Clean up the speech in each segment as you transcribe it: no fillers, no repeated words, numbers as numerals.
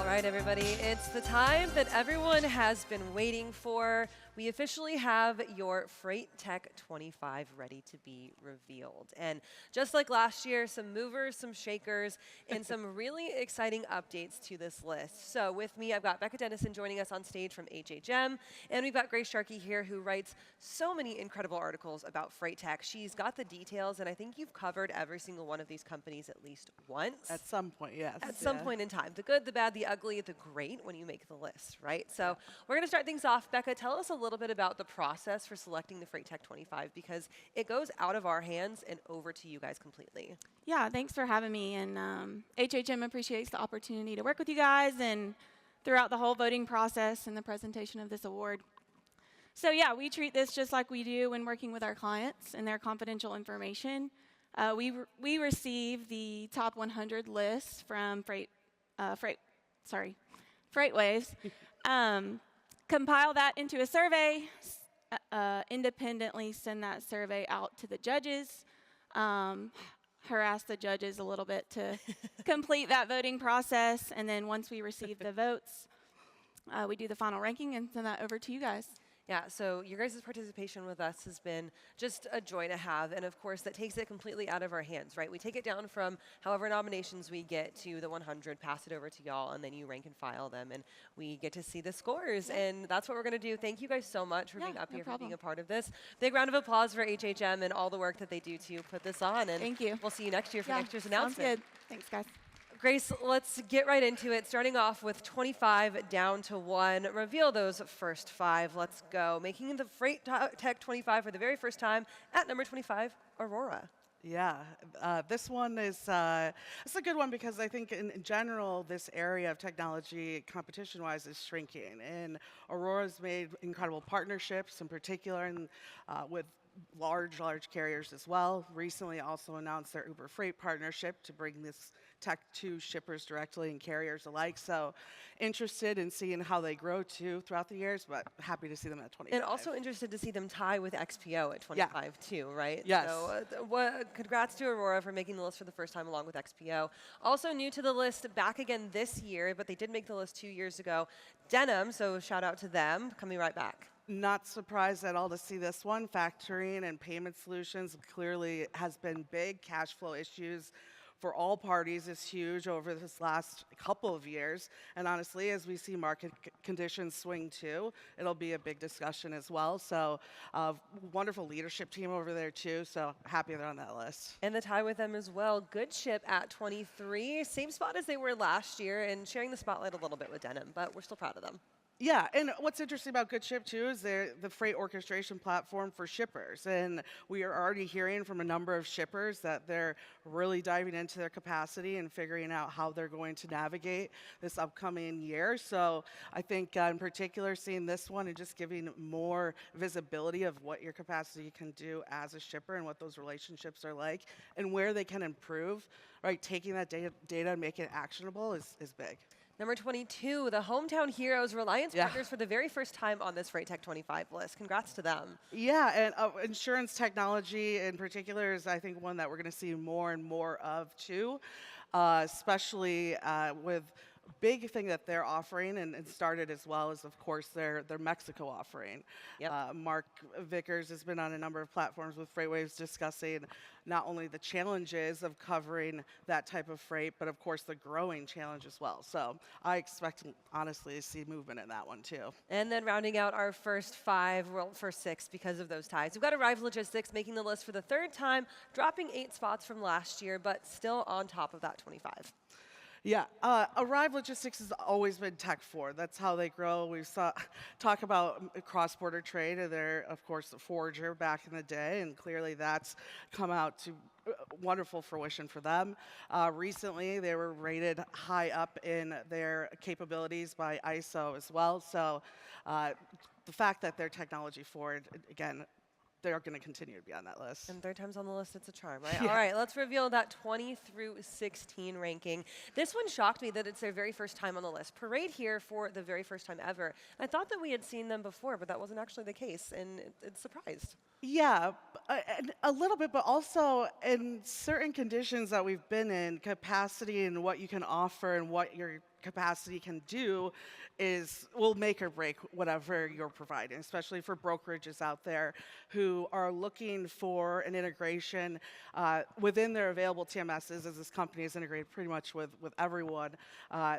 right, everybody, it's the time that everyone has been waiting for. We officially have your FreightTech 25 ready to be revealed. And just like last year, some movers, some shakers, and some really exciting updates to this list. So with me, I've got Becca Dennison joining us on stage from HHM, and we've got Grace Sharkey here, who writes so many incredible articles about FreightTech. She's got the details, and I think you've covered every single one of these companies at least once. At some point, yes. At some point in time. The good, the bad, the ugly, the great when you make the list, right? So we're going to start things off. Becca, tell us a little bit about the process for selecting the FreightTech 25, because it goes out of our hands and over to you guys completely. Yeah, thanks for having me. And HHM appreciates the opportunity to work with you guys and throughout the whole voting process and the presentation of this award. So yeah, we treat this just like we do when working with our clients and their confidential information. We receive the top 100 lists from FreightWaves, compile that into a survey, independently send that survey out to the judges, harass the judges a little bit to complete that voting process, and then once we receive the votes, we do the final ranking and send that over to you guys. Yeah, so your guys' participation with us has been just a joy to have, and of course that takes it completely out of our hands, right? We take it down from however nominations we get to the 100, pass it over to y'all, and then you rank and file them, and we get to see the scores, and that's what we're going to do. Thank you guys so much for being up here, for being a part of this. Big round of applause for HHM and all the work that they do to put this on, and thank you. We'll see you next year for next year's announcement. Sounds good. Thanks, guys. Grace, let's get right into it, starting off with 25 down to 1. Reveal those first 5. Let's go. Making the FreightTech 25 for the very first time at number 25, Aurora. Yeah, this one is it's a good one because I think in general this area of technology competition-wise is shrinking, and Aurora's made incredible partnerships, in particular with large carriers as well. Recently also announced their Uber Freight partnership to bring this tech to shippers directly and carriers alike. So interested in seeing how they grow too throughout the years, but happy to see them at 25. And also interested to see them tie with XPO at 25 too, right? Yes. So congrats to Aurora for making the list for the first time along with XPO. Also new to the list, back again this year, but they did make the list 2 years ago. Denim, so shout out to them, coming right back. Not surprised at all to see this one. Factoring and payment solutions clearly has been big. Cash flow issues for all parties is huge over this last couple of years. And honestly, as we see market conditions swing too, it'll be a big discussion as well. So wonderful leadership team over there too. So happy they're on that list. And the tie with them as well. Good Ship at 23. Same spot as they were last year, and sharing the spotlight a little bit with Denim, but we're still proud of them. Yeah, and what's interesting about Good Ship too is they're the freight orchestration platform for shippers, and we are already hearing from a number of shippers that they're really diving into their capacity and figuring out how they're going to navigate this upcoming year. So I think in particular seeing this one and just giving more visibility of what your capacity can do as a shipper and what those relationships are like and where they can improve, right? Taking that data and making it actionable is big. Number 22, the Hometown Heroes Reliance Partners for the very first time on this FreightTech 25 list. Congrats to them. Yeah, and insurance technology in particular is, I think, one that we're going to see more and more of too, especially with big thing that they're offering and started as well is, of course, their Mexico offering. Yep. Mark Vickers has been on a number of platforms with FreightWaves discussing not only the challenges of covering that type of freight, but of course the growing challenge as well. So I expect, honestly, to see movement in that one too. And then rounding out our first 5, well, first 6 because of those ties. We've got Arrive Logistics making the list for the 3rd time, dropping 8 spots from last year, but still on top of that 25. Yeah, Arrive Logistics has always been tech forward. That's how they grow. We talk about cross-border trade, and they're, of course, the forger back in the day, and clearly that's come out to wonderful fruition for them. Recently, they were rated high up in their capabilities by ISO as well. So the fact that they're technology forward, again, they're going to continue to be on that list. And 3rd time's on the list, it's a charm, right? Yeah. All right, let's reveal that 20 through 16 ranking. This one shocked me that it's their very first time on the list. Parade here for the very first time ever. I thought that we had seen them before, but that wasn't actually the case, and it surprised. Yeah, a little bit, but also in certain conditions that we've been in, capacity and what you can offer and what your capacity can do will make or break whatever you're providing, especially for brokerages out there who are looking for an integration within their available TMSs, as this company is integrated pretty much with everyone.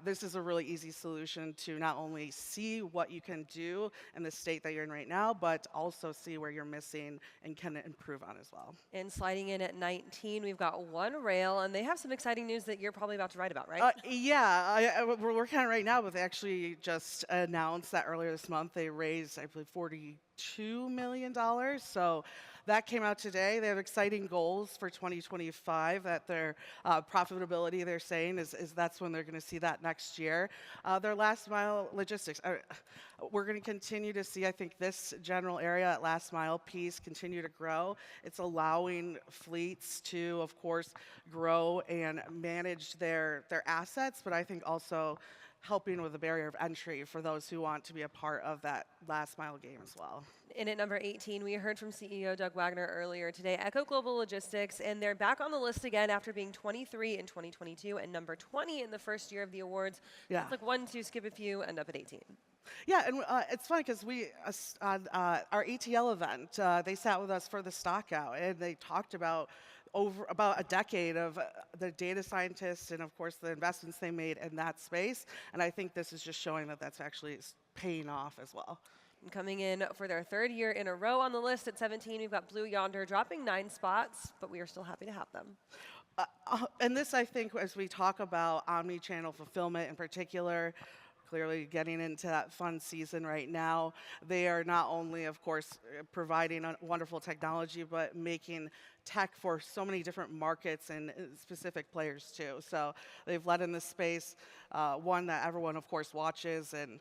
This is a really easy solution to not only see what you can do in the state that you're in right now, but also see where you're missing and can improve on as well. And sliding in at 19, we've got One Rail, and they have some exciting news that you're probably about to write about, right? Yeah, we're working on it right now, but they actually just announced that earlier this month they raised, I believe, $42 million. So that came out today. They have exciting goals for 2025 that their profitability, they're saying, is that's when they're going to see that next year. Their last mile logistics, we're going to continue to see, I think, this general area at last mile piece continue to grow. It's allowing fleets to, of course, grow and manage their assets, but I think also helping with the barrier of entry for those who want to be a part of that last mile game as well. And at number 18, we heard from CEO Doug Wagner earlier today, Echo Global Logistics, and they're back on the list again after being 23 in 2022 and number 20 in the first year of the awards. Yeah. It's like 1, 2, skip a few, end up at 18. Yeah, and it's funny because we, on our ETL event, they sat with us for the stock out, and they talked about about a decade of the data scientists and, of course, the investments they made in that space. And I think this is just showing that that's actually paying off as well. And coming in for their third year in a row on the list at 17, we've got Blue Yonder dropping 9 spots, but we are still happy to have them. And this, I think, as we talk about omni-channel fulfillment in particular, clearly getting into that fun season right now. They are not only, of course, providing a wonderful technology, but making tech for so many different markets and specific players too. So they've led in this space, one that everyone, of course, watches, and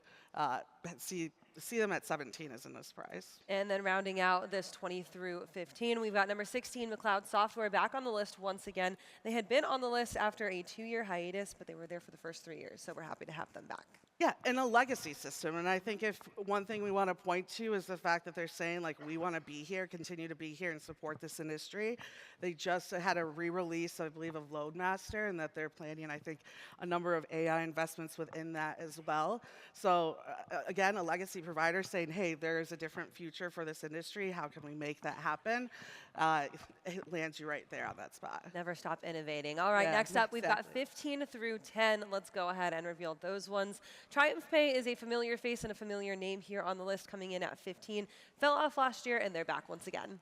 see them at 17 isn't a surprise. And then rounding out this 20 through 15, we've got number 16, McLeod Software, back on the list once again. They had been on the list after a 2-year hiatus, but they were there for the first 3 years, so we're happy to have them back. Yeah, and a legacy system. And I think if one thing we want to point to is the fact that they're saying, like, we want to be here, continue to be here, and support this industry. They just had a re-release, I believe, of Loadmaster, and that they're planning, I think, a number of AI investments within that as well. So, again, a legacy provider saying, hey, there's a different future for this industry. How can we make that happen? It lands you right there on that spot. Never stop innovating. All right, Yeah, next up, we've got exactly. 15 through 10. Let's go ahead and reveal those ones. TriumphPay is a familiar face and a familiar name here on the list, coming in at 15. Fell off last year, and they're back once again.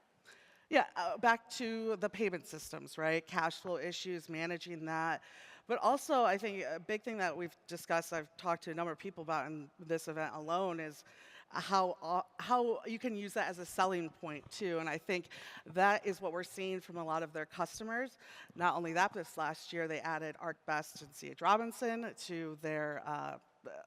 Yeah, back to the payment systems, right? Cash flow issues, managing that. But also, I think a big thing that we've discussed, I've talked to a number of people about in this event alone, is how you can use that as a selling point too. And I think that is what we're seeing from a lot of their customers. Not only that, but this last year they added ArcBest and C.H. Robinson to their,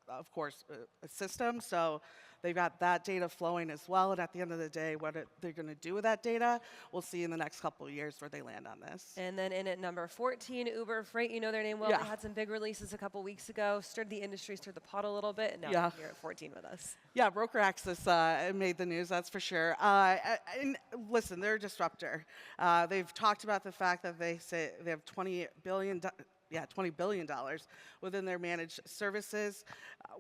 of course, system. So they've got that data flowing as well. And at the end of the day, what they're going to do with that data, we'll see in the next couple of years where they land on this. And then in at number 14, Uber Freight, you know their name well. Yeah. They had some big releases a couple weeks ago, stirred the industry, stirred the pot a little bit, and now Yeah. they're here at 14 with us. Yeah, Broker Access made the news, that's for sure. And listen, they're a disruptor. They've talked about the fact that they say they have $20 billion within their managed services.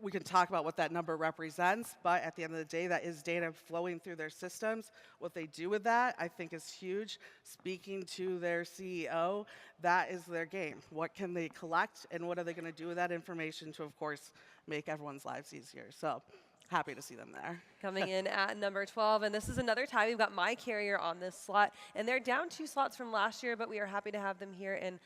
We can talk about what that number represents, but at the end of the day, that is data flowing through their systems. What they do with that, I think, is huge. Speaking to their CEO, that is their game. What can they collect, and what are they going to do with that information to, of course, make everyone's lives easier? So happy to see them there. Coming in at number 12, and this is another tie. We've got My Carrier on this slot, and they're down 2 slots from last year, but we are happy to have them here, and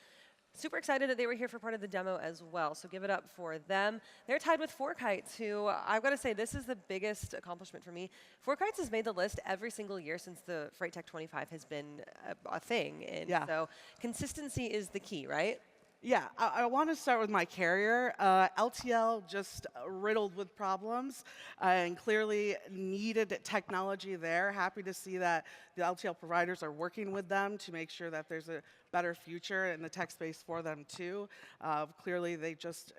super excited that they were here for part of the demo as well, so give it up for them. They're tied with FourKites, who I've got to say, this is the biggest accomplishment for me. FourKites has made the list every single year since the FreightTech 25 has been a thing, and Yeah. so consistency is the key, right? Yeah, I want to start with My Carrier. LTL just riddled with problems and clearly needed technology there. Happy to see that the LTL providers are working with them to make sure that there's a better future in the tech space for them too. Clearly, they just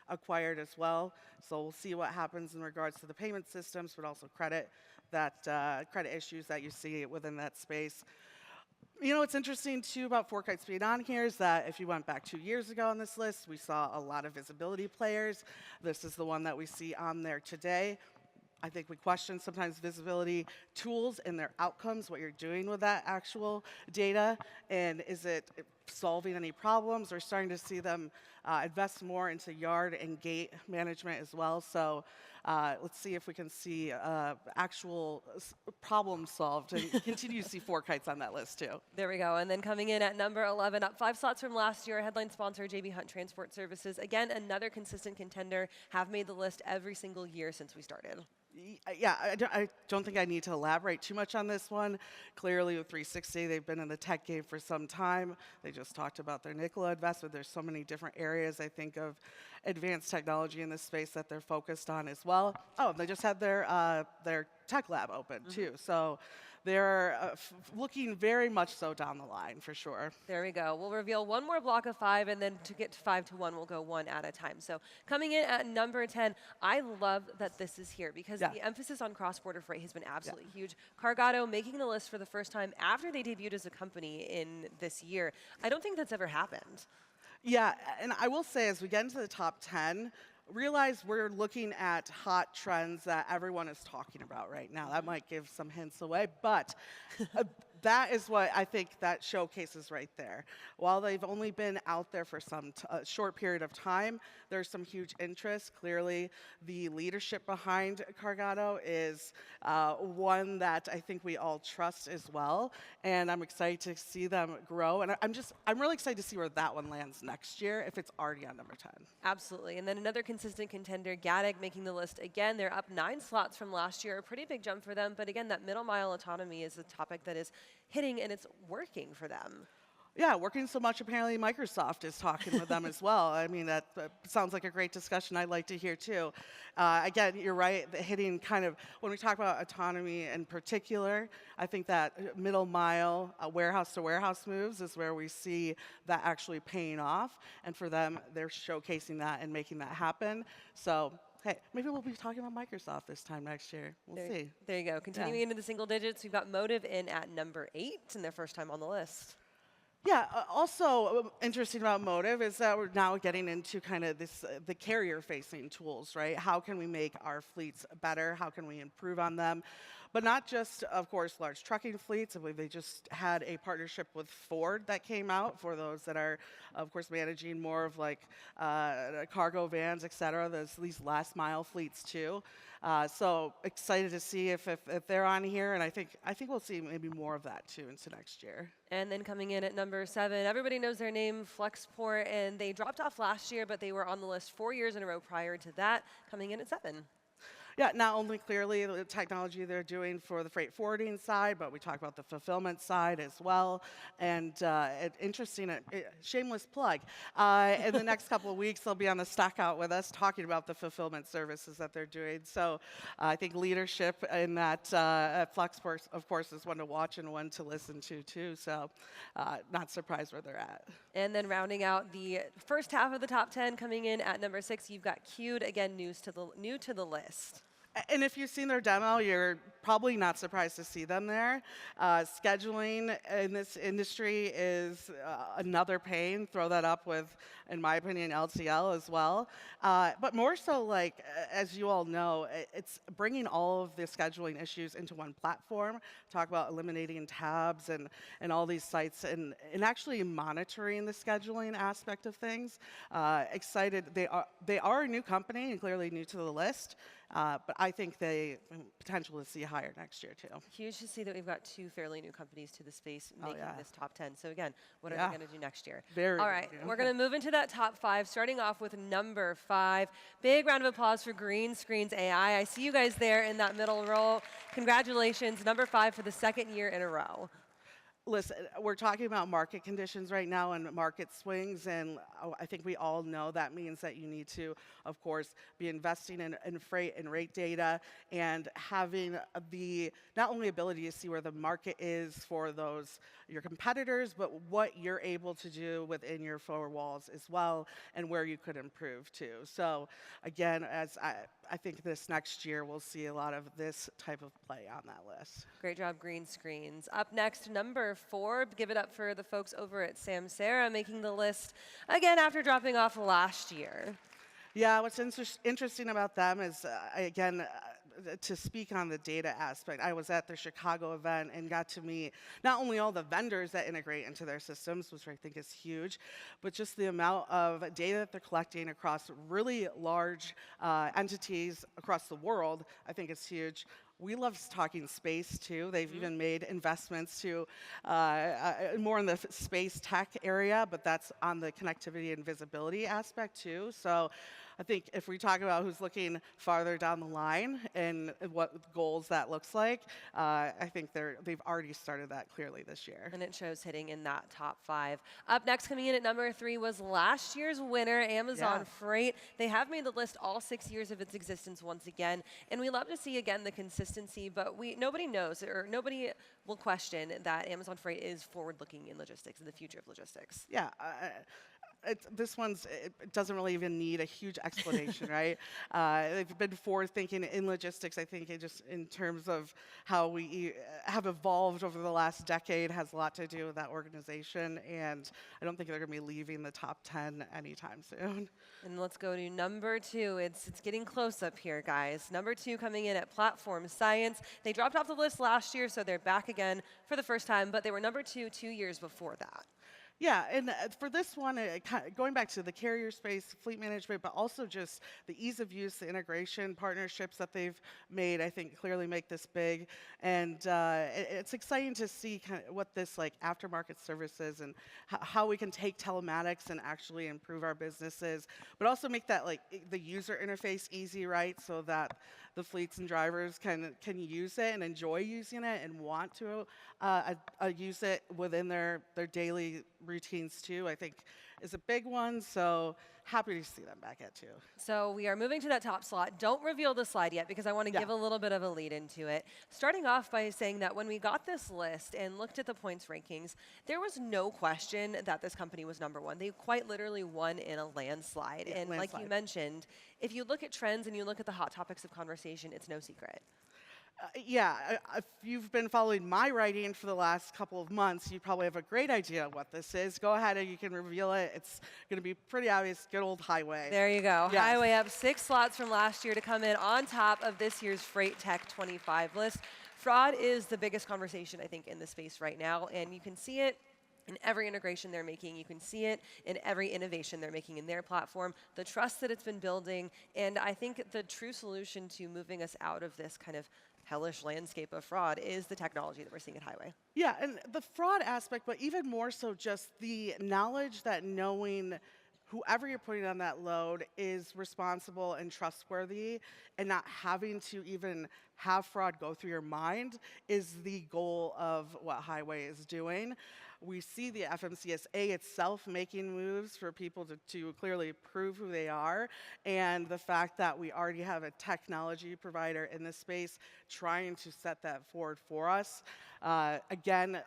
acquired as well. So we'll see what happens in regards to the payment systems, but also credit issues that you see within that space. You know, what's interesting too about FreightTech being on here is that if you went back 2 years ago on this list, we saw a lot of visibility players. This is the one that we see on there today. I think we question sometimes visibility tools and their outcomes, what you're doing with that actual data, and is it solving any problems? We're starting to see them invest more into yard and gate management as well. So let's see if we can see actual problem solved and continue to see FreightTech on that list too. There we go. And then coming in at number 11, up 5 slots from last year, headline sponsor JB Hunt Transport Services. Again, another consistent contender, have made the list every single year since we started. Yeah, I don't think I need to elaborate too much on this one. Clearly with 360, they've been in the tech game for some time. They just talked about their Nikola investment. There's so many different areas, I think, of advanced technology in this space that they're focused on as well. Oh, they just had their tech lab open too. So they're looking very much so down the line for sure. There we go. We'll reveal one more block of 5, and then to get to 5 to 1, we'll go one at a time. So coming in at number 10, I love that this is here because the emphasis on cross-border freight has been absolutely huge. Cargado making the list for the first time after they debuted as a company in this year. I don't think that's ever happened. Yeah, and I will say as we get into the top 10, realize we're looking at hot trends that everyone is talking about right now. That might give some hints away, but that is what I think that showcases right there. While they've only been out there for some short period of time, there's some huge interest. Clearly, the leadership behind Cargado is one that I think we all trust as well, and I'm excited to see them grow. And I'm really excited to see where that one lands next year if it's already on number 10. Absolutely. And then another consistent contender, Gatic, making the list again. They're up 9 slots from last year, a pretty big jump for them. But again, that middle mile autonomy is a topic that is hitting and it's working for them. Yeah, working so much, apparently Microsoft is talking with them as well. I mean, that sounds like a great discussion I'd like to hear too. Again, you're right, hitting kind of, when we talk about autonomy in particular, I think that middle mile warehouse to warehouse moves is where we see that actually paying off. And for them, they're showcasing that and making that happen. So hey, maybe we'll be talking about Microsoft this time next year. We'll see. There you go. Continuing into the single digits, we've got Motive in at number 8 and their first time on the list. Yeah, also interesting about Motive is that we're now getting into kind of this, the carrier-facing tools, right? How can we make our fleets better? How can we improve on them? But not just, of course, large trucking fleets. I believe they just had a partnership with Ford that came out for those that are, of course, managing more of like cargo vans, et cetera, these last mile fleets too. So excited to see if they're on here, and I think we'll see maybe more of that too into next year. And then coming in at number 7, everybody knows their name, Flexport, and they dropped off last year, but they were on the list 4 years in a row prior to that, coming in at 7. Yeah, not only clearly the technology they're doing for the freight forwarding side, but we talk about the fulfillment side as well. And interesting, shameless plug. In the next couple of weeks, they'll be on the Stockout with us talking about the fulfillment services that they're doing. So I think leadership in that at Flexport, of course, is one to watch and one to listen to too. So not surprised where they're at. And then rounding out the first half of the top 10, coming in at number 6, you've got Q'd, again, new to the list. And if you've seen their demo, you're probably not surprised to see them there. Scheduling in this industry is another pain. Throw that up with, in my opinion, LTL as well. But more so, like, as you all know, it's bringing all of the scheduling issues into one platform. Talk about eliminating tabs and all these sites and actually monitoring the scheduling aspect of things. Excited. They are a new company and clearly new to the list. But I think they potential to see higher next year too. Huge to see that we've got 2 fairly new companies to the space making this top 10. So again, what are they going to do next year? All right, we're going to move into that top 5, starting off with number 5. Big round of applause for Green Screens AI. I see you guys there in that middle row. Congratulations, number 5 for the 2nd year in a row. Listen, we're talking about market conditions right now and market swings, and I think we all know that means that you need to, of course, be investing in freight and rate data and having the not only ability to see where the market is for your competitors, but what you're able to do within your four walls as well and where you could improve too. So again, as I think this next year we'll see a lot of this type of play on that list. Great job, Green Screens. Up next, number number 4. Give it up for the folks over at Samsara making the list again after dropping off last year. Yeah, what's interesting about them is, again, to speak on the data aspect, I was at the Chicago event and got to meet not only all the vendors that integrate into their systems, which I think is huge, but just the amount of data that they're collecting across really large entities across the world, I think is huge. We love talking space too. They've even made investments to more in the space tech area, but that's on the connectivity and visibility aspect too. So I think if we talk about who's looking farther down the line and what goals that looks like, I think they've already started that clearly this year. And it shows hitting in that top 5. Up next, coming in at number 3 was last year's winner, Amazon Freight. They have made the list all 6 years of its existence once again, and we love to see again the consistency, but nobody knows or nobody will question that Amazon Freight is forward-looking in logistics, in the future of logistics. Yeah. This one's, it doesn't really even need a huge explanation, right? They've been forward thinking in logistics. I think it just in terms of how we have evolved over the last decade has a lot to do with that organization, and I don't think they're going to be leaving the top 10 anytime soon. And let's go to number 2. It's getting close up here, guys. Number 2 coming in at Platform Science. They dropped off the list last year, so they're back again for the first time, but they were number 2 2 years before that. Yeah, and for this one, going back to the carrier space, fleet management, but also just the ease of use, the integration partnerships that they've made, I think clearly make this big. And it's exciting to see kind of what this like aftermarket services and how we can take telematics and actually improve our businesses, but also make that like the user interface easy, right? So that the fleets and drivers can use it and enjoy using it and want to use it within their daily routines too, I think is a big one. So happy to see them back at 2. So we are moving to that top slot. Don't reveal the slide yet because I want to give a little bit of a lead into it. Starting off by saying that when we got this list and looked at the points rankings, there was no question that this company was number 1. They quite literally won in a landslide. Yeah, and landslide. Like you mentioned, if you look at trends and you look at the hot topics of conversation, it's no secret. If you've been following my writing for the last couple of months, you probably have a great idea what this is. Go ahead and you can reveal it. It's going to be pretty obvious. Good old Highway. There you go. Yes. Highway up 6 slots from last year to come in on top of this year's FreightTech 25 list. Fraud is the biggest conversation, I think, in the space right now, and you can see it in every integration they're making. You can see it in every innovation they're making in their platform, the trust that it's been building, and I think the true solution to moving us out of this kind of hellish landscape of fraud is the technology that we're seeing at Highway. Yeah, and the fraud aspect, but even more so just the knowledge that knowing whoever you're putting on that load is responsible and trustworthy and not having to even have fraud go through your mind is the goal of what Highway is doing. We see the FMCSA itself making moves for people to clearly prove who they are, and the fact that we already have a technology provider in this space trying to set that forward for us. Again,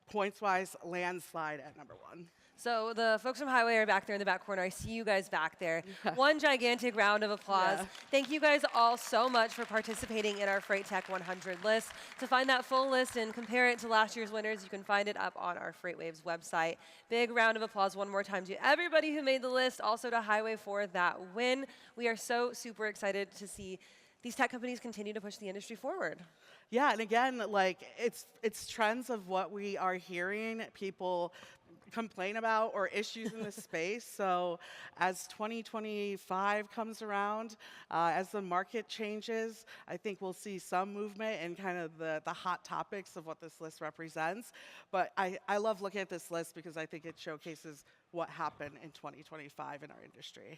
points-wise, landslide at number 1. So the folks from Highway are back there in the back corner. I see you guys back there. One gigantic round of applause. Yeah. Thank you guys all so much for participating in our FreightTech 100 list. To find that full list and compare it to last year's winners, you can find it up on our FreightWaves website. Big round of applause one more time to everybody who made the list, also to Highway for that win. We are so super excited to see these tech companies continue to push the industry forward. Yeah, and again, like it's trends of what we are hearing people complain about or issues in this space. So as 2025 comes around, as the market changes, I think we'll see some movement in kind of the hot topics of what this list represents. But I love looking at this list because I think it showcases what happened in 2025 in our industry.